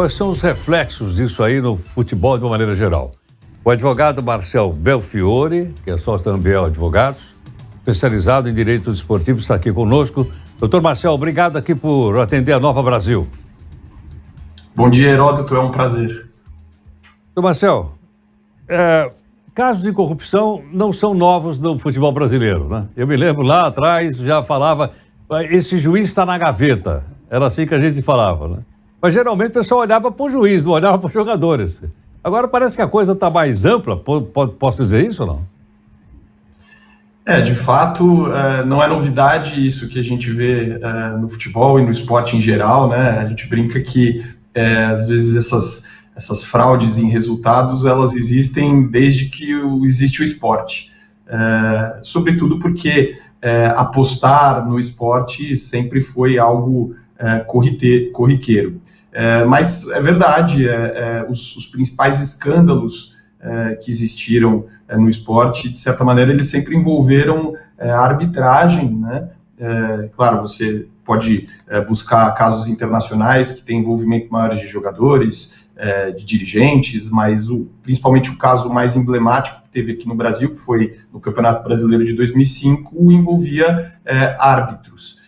Quais são os reflexos disso aí no futebol de uma maneira geral? O advogado Marcel Belfiore, que é sócio da Ambiel Advogados, especializado em direito desportivo, está aqui conosco. Doutor Marcel, obrigado aqui por atender a Nova Brasil. Bom dia, Heródoto, é um prazer. Doutor Marcel, casos de corrupção não são novos no futebol brasileiro, né? Eu me lembro lá atrás, já falava, esse juiz está na gaveta. Era assim que a gente falava, né? Mas geralmente o pessoal olhava para o juiz, não olhava para os jogadores. Agora parece que a coisa está mais ampla, posso dizer isso ou não? De fato, não é novidade isso que a gente vê no futebol e no esporte em geral, né? A gente brinca que, às vezes, essas fraudes em resultados, elas existem desde que existe o esporte. Sobretudo porque apostar no esporte sempre foi algo corriqueiro. Mas é verdade, os principais escândalos que existiram no esporte, de certa maneira, eles sempre envolveram a arbitragem, né? Claro, você pode buscar casos internacionais que têm envolvimento maior de jogadores, de dirigentes, mas principalmente o caso mais emblemático que teve aqui no Brasil, que foi no Campeonato Brasileiro de 2005, envolvia árbitros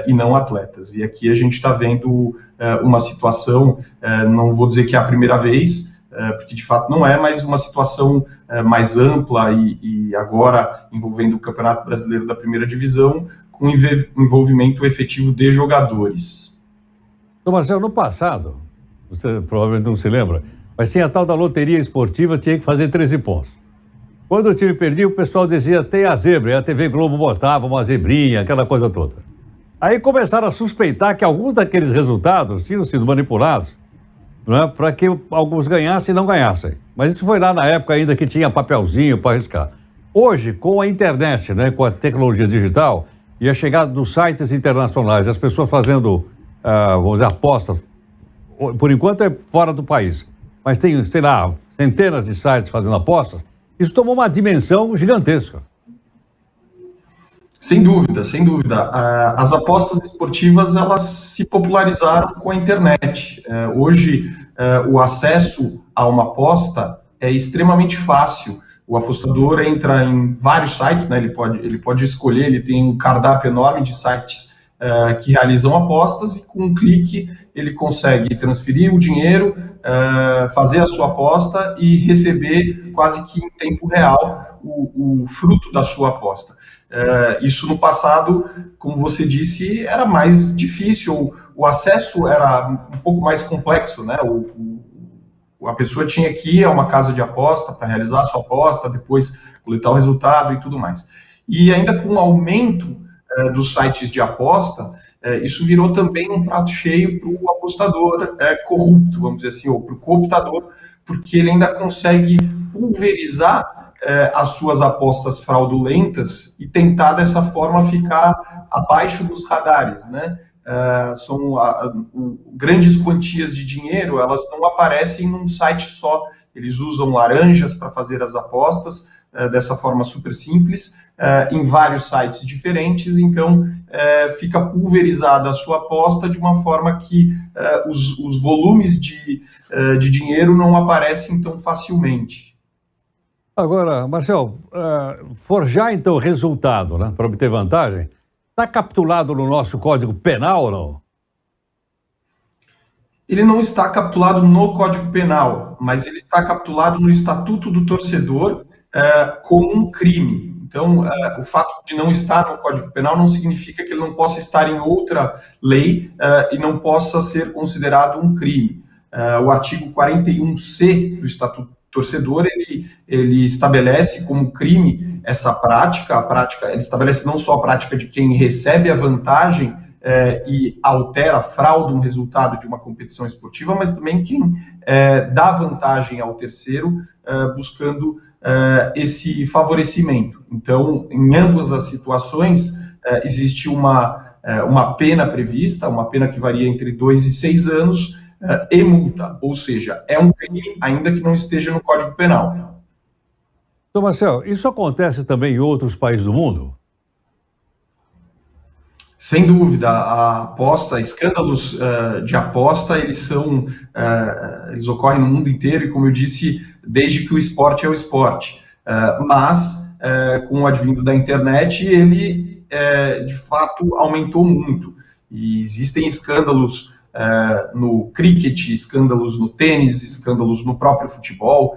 e não atletas. E aqui a gente está vendo uma situação, não vou dizer que é a primeira vez, porque de fato não é, mas uma situação mais ampla e agora envolvendo o Campeonato Brasileiro da Primeira Divisão, com envolvimento efetivo de jogadores. Então, Marcelo, no passado, você provavelmente não se lembra, mas tinha a tal da loteria esportiva, tinha que fazer 13 pontos. Quando o time perdia, o pessoal dizia, tem a zebra, e a TV Globo botava uma zebrinha, aquela coisa toda. Aí começaram a suspeitar que alguns daqueles resultados tinham sido manipulados, né, para que alguns ganhassem e não ganhassem. Mas isso foi lá na época ainda que tinha papelzinho para arriscar. Hoje, com a internet, né, com a tecnologia digital e a chegada dos sites internacionais, as pessoas fazendo, vamos dizer, apostas, por enquanto é fora do país, mas tem, sei lá, centenas de sites fazendo apostas, isso tomou uma dimensão gigantesca. Sem dúvida, sem dúvida. As apostas esportivas, elas se popularizaram com a internet. Hoje, o acesso a uma aposta é extremamente fácil. O apostador entra em vários sites, né? Ele pode escolher, ele tem um cardápio enorme de sites que realizam apostas e com um clique ele consegue transferir o dinheiro, fazer a sua aposta e receber quase que em tempo real o fruto da sua aposta. Isso no passado, como você disse, era mais difícil, o acesso era um pouco mais complexo, né? A pessoa tinha que ir a uma casa de aposta para realizar a sua aposta, depois coletar o resultado e tudo mais. E ainda com o aumento dos sites de aposta, isso virou também um prato cheio para o apostador corrupto, vamos dizer assim, ou para o cooptador, porque ele ainda consegue pulverizar as suas apostas fraudulentas e tentar dessa forma ficar abaixo dos radares, né? São grandes quantias de dinheiro, elas não aparecem num site só. Eles usam laranjas para fazer as apostas dessa forma super simples, em vários sites diferentes, então fica pulverizada a sua aposta de uma forma que os volumes de dinheiro não aparecem tão facilmente. Agora, Marcel, forjar então resultado, né, para obter vantagem, está capitulado no nosso Código Penal ou não? Ele não está capitulado no Código Penal, mas ele está capitulado no Estatuto do Torcedor como um crime. Então, o fato de não estar no Código Penal não significa que ele não possa estar em outra lei e não possa ser considerado um crime. O artigo 41C do Estatuto do Torcedor, ele estabelece como crime essa prática, ele estabelece não só a prática de quem recebe a vantagem e altera, frauda um resultado de uma competição esportiva, mas também quem dá vantagem ao terceiro buscando esse favorecimento. Então, em ambas as situações, existe uma pena prevista, uma pena que varia entre 2 e 6 anos, e multa, ou seja, é um crime ainda que não esteja no Código Penal. Então, Marcel, isso acontece também em outros países do mundo? Sem dúvida, a aposta, escândalos de aposta, eles ocorrem no mundo inteiro e, como eu disse, desde que o esporte é o esporte. Mas, com o advindo da internet, ele, de fato, aumentou muito. E existem escândalos no cricket, escândalos no tênis, escândalos no próprio futebol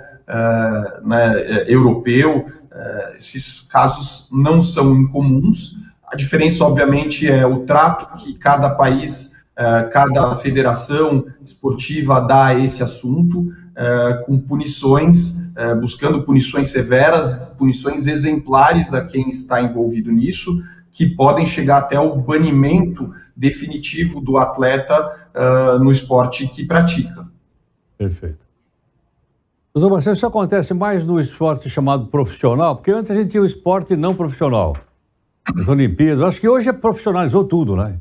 europeu. Esses casos não são incomuns. A diferença, obviamente, é o trato que cada país, cada federação esportiva dá a esse assunto, com punições, buscando punições severas, punições exemplares a quem está envolvido nisso, que podem chegar até o banimento definitivo do atleta no esporte que pratica. Perfeito. Doutor Marcelo, isso acontece mais no esporte chamado profissional? Porque antes a gente tinha o esporte não profissional. As Olimpíadas, acho que hoje profissionalizou tudo, né?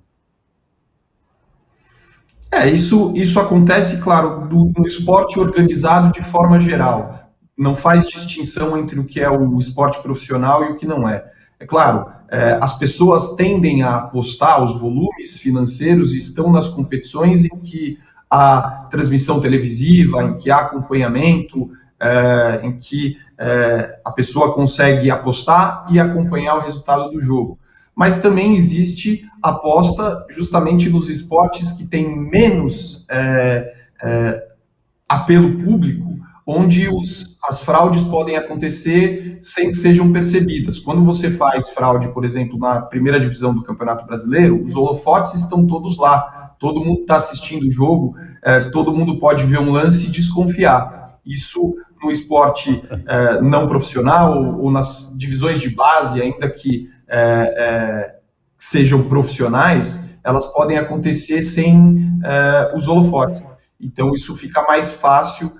Isso acontece, claro, no esporte organizado de forma geral. Não faz distinção entre o que é o esporte profissional e o que não é. É claro, as pessoas tendem a apostar, os volumes financeiros estão nas competições em que há transmissão televisiva, em que há acompanhamento, em que a pessoa consegue apostar e acompanhar o resultado do jogo. Mas também existe aposta justamente nos esportes que têm menos apelo público, onde as fraudes podem acontecer sem que sejam percebidas. Quando você faz fraude, por exemplo, na primeira divisão do Campeonato Brasileiro, os holofotes estão todos lá, todo mundo está assistindo o jogo, todo mundo pode ver um lance e desconfiar. Isso no esporte não profissional ou nas divisões de base, ainda que sejam profissionais, elas podem acontecer sem os holofotes. Então, isso fica mais fácil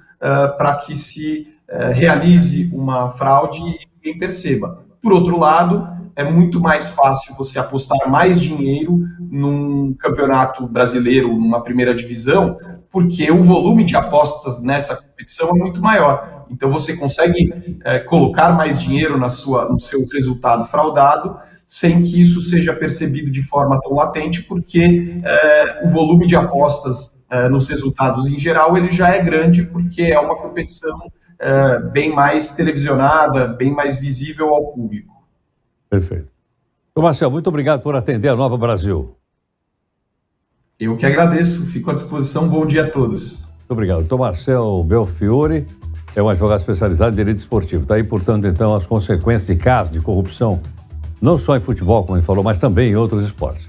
para que se realize uma fraude e ninguém perceba. Por outro lado, é muito mais fácil você apostar mais dinheiro num campeonato brasileiro, numa primeira divisão, porque o volume de apostas nessa competição é muito maior. Então, você consegue colocar mais dinheiro no seu resultado fraudado, sem que isso seja percebido de forma tão latente, porque o volume de apostas nos resultados em geral, ele já é grande, porque é uma competição bem mais televisionada, bem mais visível ao público. Perfeito. Ô Marcelo, muito obrigado por atender a Nova Brasil. Eu que agradeço, fico à disposição, bom dia a todos. Muito obrigado. Doutor Marcelo Belfiore é um advogado especializado em direito esportivo. Está aí, portanto, então, as consequências de casos de corrupção, não só em futebol, como ele falou, mas também em outros esportes.